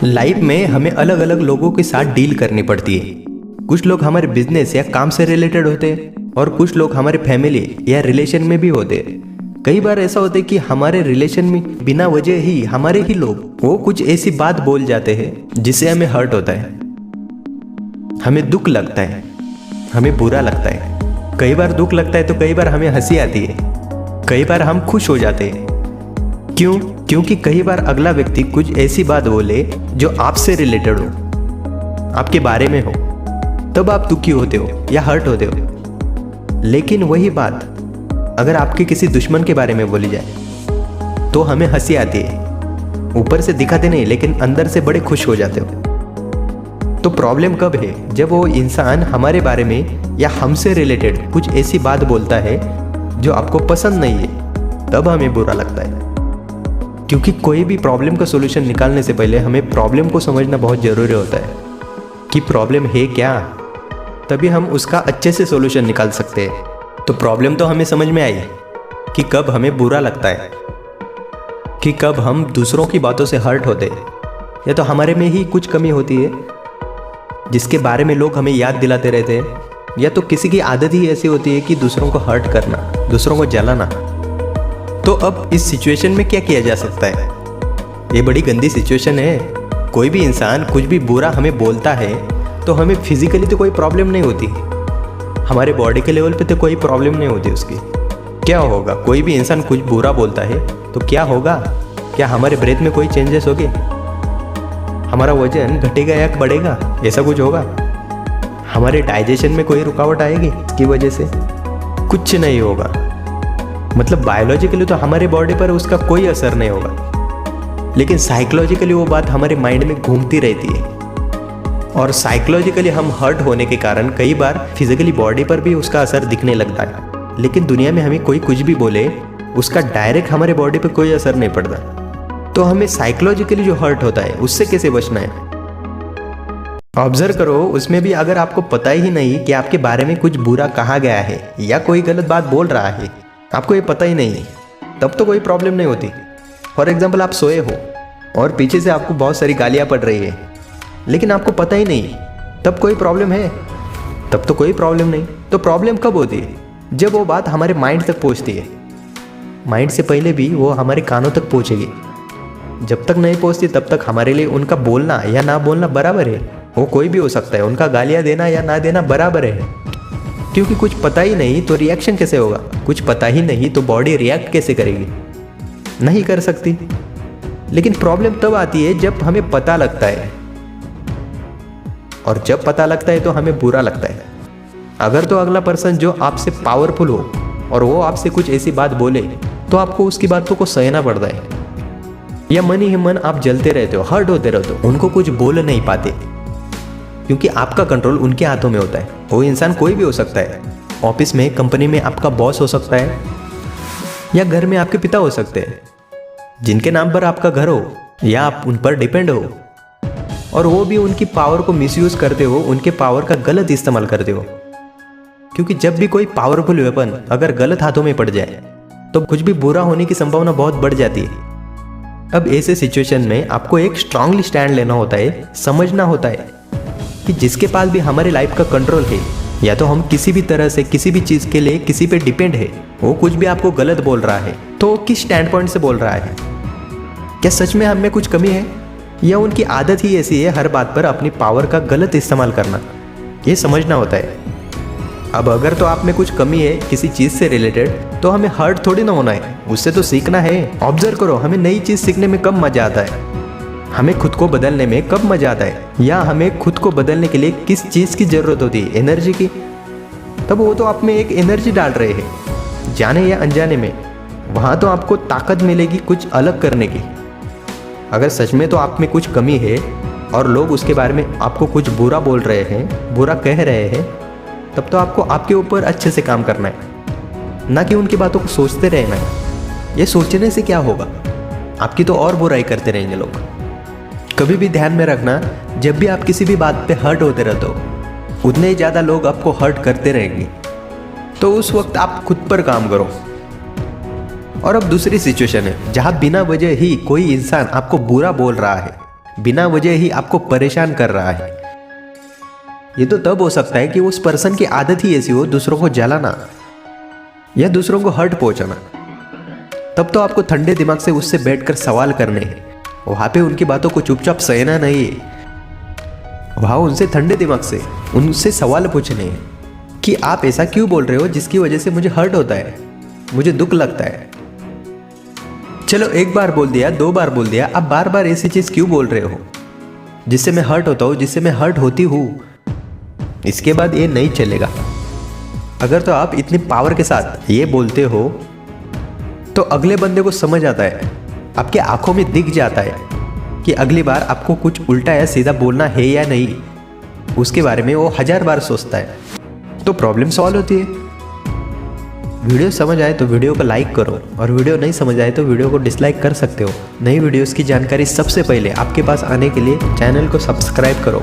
Life में हमें अलग अलग लोगों के साथ डील करनी पड़ती है। कुछ लोग हमारे बिजनेस या काम से रिलेटेड होते हैं और कुछ लोग हमारे फैमिली या रिलेशन में भी होते हैं। कई बार ऐसा होता है कि हमारे रिलेशन में बिना वजह ही हमारे ही लोग वो कुछ ऐसी बात बोल जाते हैं जिससे हमें हर्ट होता है, हमें दुख लगता है, हमें बुरा लगता है। कई बार दुख लगता है तो कई बार हमें हंसी आती है, कई बार हम खुश हो जाते हैं। क्यों? क्योंकि कई बार अगला व्यक्ति कुछ ऐसी बात बोले जो आपसे रिलेटेड हो, आपके बारे में हो, तब आप दुखी होते हो या हर्ट होते हो। लेकिन वही बात अगर आपके किसी दुश्मन के बारे में बोली जाए तो हमें हंसी आती है। ऊपर से दिखाते नहीं लेकिन अंदर से बड़े खुश हो जाते हो। तो प्रॉब्लम कब है? जब वो इंसान हमारे बारे में या हमसे रिलेटेड कुछ ऐसी बात बोलता है जो आपको पसंद नहीं है, तब हमें बुरा लगता है। क्योंकि कोई भी प्रॉब्लम का सॉल्यूशन निकालने से पहले हमें प्रॉब्लम को समझना बहुत ज़रूरी होता है कि प्रॉब्लम है क्या, तभी हम उसका अच्छे से सॉल्यूशन निकाल सकते हैं। तो प्रॉब्लम तो हमें समझ में आई कि कब हमें बुरा लगता है, कि कब हम दूसरों की बातों से हर्ट होते हैं, या तो हमारे में ही कुछ कमी होती है जिसके बारे में लोग हमें याद दिलाते रहते हैं, या तो किसी की आदत ही ऐसी होती है कि दूसरों को हर्ट करना, दूसरों को जलाना। तो अब इस सिचुएशन में क्या किया जा सकता है? ये बड़ी गंदी सिचुएशन है। कोई भी इंसान कुछ भी बुरा हमें बोलता है तो हमें फिजिकली तो कोई प्रॉब्लम नहीं होती, हमारे बॉडी के लेवल पे तो कोई प्रॉब्लम नहीं होती उसकी। क्या होगा? कोई भी इंसान कुछ बुरा बोलता है तो क्या होगा? क्या हमारे ब्रेथ में कोई चेंजेस होंगे? हमारा वजन घटेगा या बढ़ेगा? ऐसा कुछ होगा? हमारे डाइजेशन में कोई रुकावट आएगी इसकी वजह से? कुछ नहीं होगा। मतलब बायोलॉजिकली तो हमारे बॉडी पर उसका कोई असर नहीं होगा, लेकिन साइकोलॉजिकली वो बात हमारे माइंड में घूमती रहती है और साइकोलॉजिकली हम हर्ट होने के कारण कई बार फिजिकली बॉडी पर भी उसका असर दिखने लगता है। लेकिन दुनिया में हमें कोई कुछ भी बोले उसका डायरेक्ट हमारे बॉडी पर कोई असर नहीं पड़ता। तो हमें साइकोलॉजिकली जो हर्ट होता है उससे कैसे बचना है? ऑब्जर्व करो, उसमें भी अगर आपको पता ही नहीं कि आपके बारे में कुछ बुरा कहा गया है या कोई गलत बात बोल रहा है, आपको ये पता ही नहीं है, तब तो कोई प्रॉब्लम नहीं होती। फॉर एग्जाम्पल, आप सोए हो और पीछे से आपको बहुत सारी गालियाँ पड़ रही है, लेकिन आपको पता ही नहीं, तब कोई प्रॉब्लम है? तब तो कोई प्रॉब्लम नहीं। तो प्रॉब्लम कब होती है? जब वो बात हमारे माइंड तक पहुँचती है। माइंड से पहले भी वो हमारे कानों तक पहुँचेगी। जब तक नहीं पहुँचती तब तक हमारे लिए उनका बोलना या ना बोलना बराबर है। वो कोई भी हो सकता है, उनका गालियाँ देना या ना देना बराबर है। क्योंकि कुछ पता ही नहीं तो रिएक्शन कैसे होगा? कुछ पता ही नहीं तो बॉडी रिएक्ट कैसे करेगी? नहीं कर सकती। लेकिन प्रॉब्लम तब आती है जब हमें पता लगता है, और जब पता लगता है तो हमें बुरा लगता है। अगर तो अगला पर्सन जो आपसे पावरफुल हो और वो आपसे कुछ ऐसी बात बोले तो आपको उसकी बातों को सहना पड़ता है, या मन ही मन आप जलते रहते हो, हर्ट होते रहते हो, उनको कुछ बोल नहीं पाते, क्योंकि आपका कंट्रोल उनके हाथों में होता है। वो इंसान कोई भी हो सकता है। ऑफिस में, कंपनी में आपका बॉस हो सकता है, या घर में आपके पिता हो सकते हैं, जिनके नाम पर आपका घर हो या आप उन पर डिपेंड हो, और वो भी उनकी पावर को मिसयूज करते हो, उनके पावर का गलत इस्तेमाल करते हो। क्योंकि जब भी कोई पावरफुल वेपन अगर गलत हाथों में पड़ जाए तो कुछ भी बुरा होने की संभावना बहुत बढ़ जाती है। अब ऐसे सिचुएशन में आपको एक स्ट्रांगली स्टैंड लेना होता है, समझना होता है कि जिसके पास भी हमारी लाइफ का कंट्रोल है, या तो हम किसी भी तरह से किसी भी चीज़ के लिए किसी पे डिपेंड है, वो कुछ भी आपको गलत बोल रहा है तो किस स्टैंड पॉइंट से बोल रहा है? क्या सच में हम में कुछ कमी है, या उनकी आदत ही ऐसी है हर बात पर अपनी पावर का गलत इस्तेमाल करना? ये समझना होता है। अब अगर तो आप में कुछ कमी है किसी चीज़ से रिलेटेड, तो हमें हर्ट थोड़ी ना होना है, उससे तो सीखना है। ऑब्जर्व करो, हमें नई चीज़ सीखने में कब मजा आता है, हमें खुद को बदलने में कब मजा आता है, या हमें खुद को बदलने के लिए किस चीज़ की ज़रूरत होती है? एनर्जी की। तब वो तो आप में एक एनर्जी डाल रहे हैं, जाने या अनजाने में। वहाँ तो आपको ताकत मिलेगी कुछ अलग करने की। अगर सच में तो आप में कुछ कमी है और लोग उसके बारे में आपको कुछ बुरा बोल रहे हैं, बुरा कह रहे हैं, तब तो आपको आपके ऊपर अच्छे से काम करना है, ना कि उनकी बातों को सोचते रहना है। ये सोचने से क्या होगा? आपकी तो और बुराई करते रहेंगे लोग। कभी भी ध्यान में रखना, जब भी आप किसी भी बात पे हर्ट होते रहते हो, उतने ही ज़्यादा लोग आपको हर्ट करते रहेंगे। तो उस वक्त आप खुद पर काम करो। और अब दूसरी सिचुएशन है जहाँ बिना वजह ही कोई इंसान आपको बुरा बोल रहा है, बिना वजह ही आपको परेशान कर रहा है। ये तो तब हो सकता है कि उस पर्सन की आदत ही ऐसी हो दूसरों को जलाना या दूसरों को हर्ट पहुंचाना। तब तो आपको ठंडे दिमाग से उससे बैठकर सवाल करने हैं, वहां पे उनकी बातों को चुपचाप सहना नहीं है। वहां उनसे ठंडे दिमाग से उनसे सवाल पूछने हैं कि आप ऐसा क्यों बोल रहे हो जिसकी वजह से मुझे हर्ट होता है, मुझे दुख लगता है। चलो एक बार बोल दिया, 2 बार बोल दिया, अब बार बार ऐसी चीज क्यों बोल रहे हो जिससे मैं हर्ट होता हूँ, जिससे मैं हर्ट होती हूँ। इसके बाद ये नहीं चलेगा। अगर तो आप इतनी पावर के साथ ये बोलते हो तो अगले बंदे को समझ आता है, आपके आंखों में दिख जाता है कि अगली बार आपको कुछ उल्टा या सीधा बोलना है या नहीं। उसके बारे में वो 1000 बार सोचता है, तो प्रॉब्लम सॉल्व होती है। वीडियो समझ आए तो वीडियो को लाइक करो, और वीडियो नहीं समझ आए तो वीडियो को डिसलाइक कर सकते हो। नई वीडियोस की जानकारी सबसे पहले आपके पास आने के लिए चैनल को सब्सक्राइब करो।